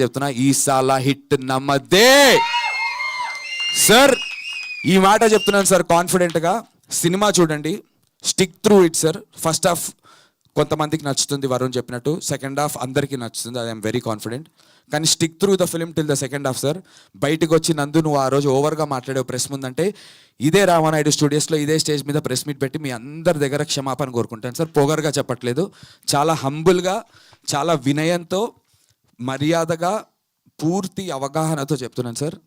చెప్తున్నా ఈ సాలా హిట్ నమ్మదే సార్. ఈ మాట చెప్తున్నాను సార్ కాన్ఫిడెంట్గా. సినిమా చూడండి, stick through it sir. First half కొంతమందికి నచ్చుతుంది వరుణ్ చెప్పినట్టు, సెకండ్ హాఫ్ అందరికీ నచ్చుతుంది, ఐఎమ్ వెరీ కాన్ఫిడెంట్. కానీ stick through the film till the second half sir. బయటకు వచ్చి నందు నువ్వు ఆ రోజు ఓవర్గా మాట్లాడే ప్రెస్ ముందంటే ఇదే రామానాయుడు స్టూడియోస్లో ఇదే స్టేజ్ మీద ప్రెస్ మీట్ పెట్టి మీ అందరి దగ్గర క్షమాపణ కోరుకుంటాను సార్. పొగరుగా చెప్పట్లేదు, చాలా హంబుల్గా, చాలా వినయంతో, మర్యాదగా, పూర్తి అవగాహనతో చెప్తున్నాను సార్.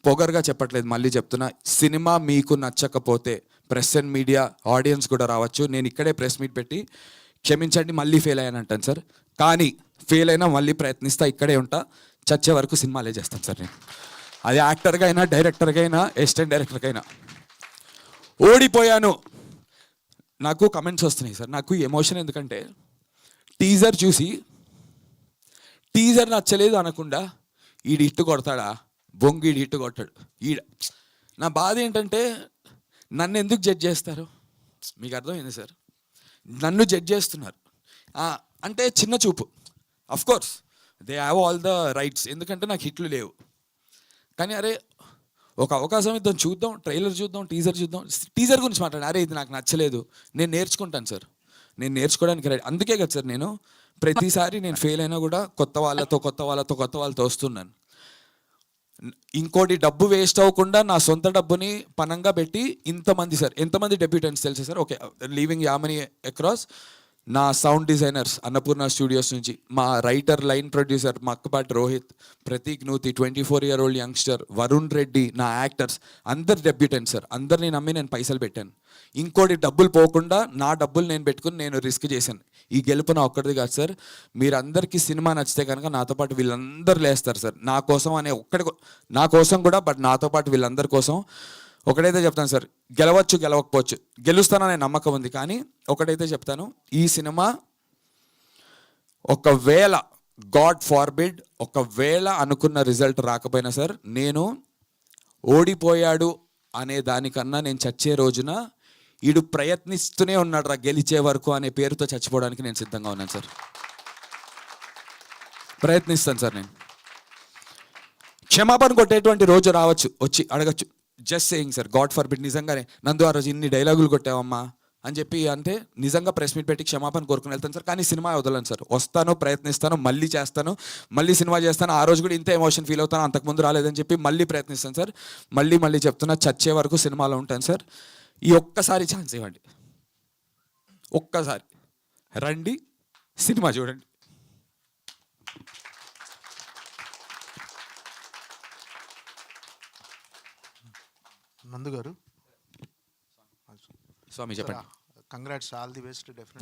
పొగరుగా చెప్పట్లేదు, మళ్ళీ చెప్తున్నా. సినిమా మీకు నచ్చకపోతే ప్రెస్ అండ్ మీడియా ఆడియన్స్ కూడా రావచ్చు, నేను ఇక్కడే ప్రెస్ మీట్ పెట్టి క్షమించండి మళ్ళీ ఫెయిల్ అయ్యాను అంటాను సార్. కానీ ఫెయిల్ అయినా మళ్ళీ ప్రయత్నిస్తా, ఇక్కడే ఉంటా, చచ్చే వరకు సినిమాలే చేస్తాను సార్ నేను. అది యాక్టర్గా అయినా, డైరెక్టర్గా అయినా, అసిస్టెంట్ డైరెక్టర్గా అయినా. ఓడిపోయాను నాకు కమెంట్స్ వస్తున్నాయి సార్. నాకు ఎమోషన్ ఎందుకంటే టీజర్ చూసి టీజర్ నచ్చలేదు అనకుండా ఈడు హిట్టు కొడతాడా, బొంగు ఈడు హిట్టు కొట్టాడు ఈడ. నా బాధ ఏంటంటే నన్ను ఎందుకు జడ్జ్ చేస్తారు, మీకు అర్థమైంది సార్. నన్ను జడ్జ్ చేస్తున్నారు అంటే చిన్న చూపు. Of course they have all the rights, ఎందుకంటే నాకు హిట్లు లేవు. కానీ అరే ఒక అవకాశం ఇద్దాం, చూద్దాం, ట్రైలర్ చూద్దాం, టీజర్ చూద్దాం. టీజర్ గురించి మాట్లాడాను, అరే ఇది నాకు నచ్చలేదు, నేను నేర్చుకుంటాను సార్, నేను నేర్చుకోవడానికి రెడీ. అందుకే కదా సార్ నేను ప్రతిసారి నేను ఫెయిల్ అయినా కూడా కొత్త వాళ్ళతో వస్తున్నాను. ఇంకోటి డబ్బు వేస్ట్ అవ్వకుండా నా సొంత డబ్బుని పనంగా పెట్టి ఇంతమంది సార్, ఎంతమంది డెబ్యూటెంట్స్ తెలుసు సార్. ఓకే, లీవింగ్ యామనీ అక్రాస్, నా సౌండ్ డిజైనర్స్ అన్నపూర్ణ స్టూడియోస్ నుంచి, మా writer line producer Makkapati Rohit, Prateek Nuthi 24-year-old youngster, Varun Reddy, నా యాక్టర్స్ అందరు డెబ్యూటెంట్స్ సార్. అందరిని నమ్మి నేను పైసలు పెట్టాను. ఇంకోటి డబ్బులు పోకుండా నా డబ్బులు నేను పెట్టుకుని నేను రిస్క్ చేశాను. ఈ గెలుపు నా ఒక్కడిది కాదు సార్. మీరందరికీ సినిమా నచ్చితే కనుక నాతో పాటు వీళ్ళందరూ లేస్తారు సార్, నా కోసం అనే నా కోసం కూడా, బట్ నాతో పాటు వీళ్ళందరి కోసం. ఒకటైతే చెప్తాను సార్, గెలవచ్చు గెలవకపోవచ్చు, గెలుస్తాననే నమ్మకం ఉంది. కానీ ఒకటైతే చెప్తాను, ఈ సినిమా ఒకవేళ గాడ్ ఫార్బిడ్ ఒకవేళ అనుకున్న రిజల్ట్ రాకపోయినా సార్, నేను ఓడిపోయాడు అనే దానికన్నా నేను చచ్చే రోజున ఈడు ప్రయత్నిస్తూనే ఉన్నాడు రా గెలిచే వరకు అనే పేరుతో చచ్చిపోవడానికి నేను సిద్ధంగా ఉన్నాను సార్. ప్రయత్నిస్తాను సార్. నేను క్షమాపణ కొట్టేటువంటి రోజు రావచ్చు, వచ్చి అడగచ్చు. Just saying sir, God forbid, నిజంగానే నందు ఆ రోజు ఇన్ని డైలాగులు కొట్టావమ్మా అని చెప్పి అంటే నిజంగా ప్రెస్ మీట్ పెట్టి క్షమాపణ కోరుకుని వెళ్తాను సార్. కానీ సినిమా వదలను సార్, వస్తాను, ప్రయత్నిస్తాను, మళ్ళీ చేస్తాను, మళ్ళీ సినిమా చేస్తాను. ఆ రోజు కూడా ఇంత ఎమోషన్ ఫీల్ అవుతాను, అంతకుముందు రాలేదని చెప్పి మళ్ళీ ప్రయత్నిస్తాను సార్. మళ్ళీ చెప్తున్నా, చచ్చే వరకు సినిమాలో ఉంటాను సార్. ఈ ఒక్కసారి ఛాన్స్ ఇవ్వండి, ఒక్కసారి రండి, సినిమా చూడండి. నందు గారు, స్వామి చెప్పండి. Congrats, all the best. Definite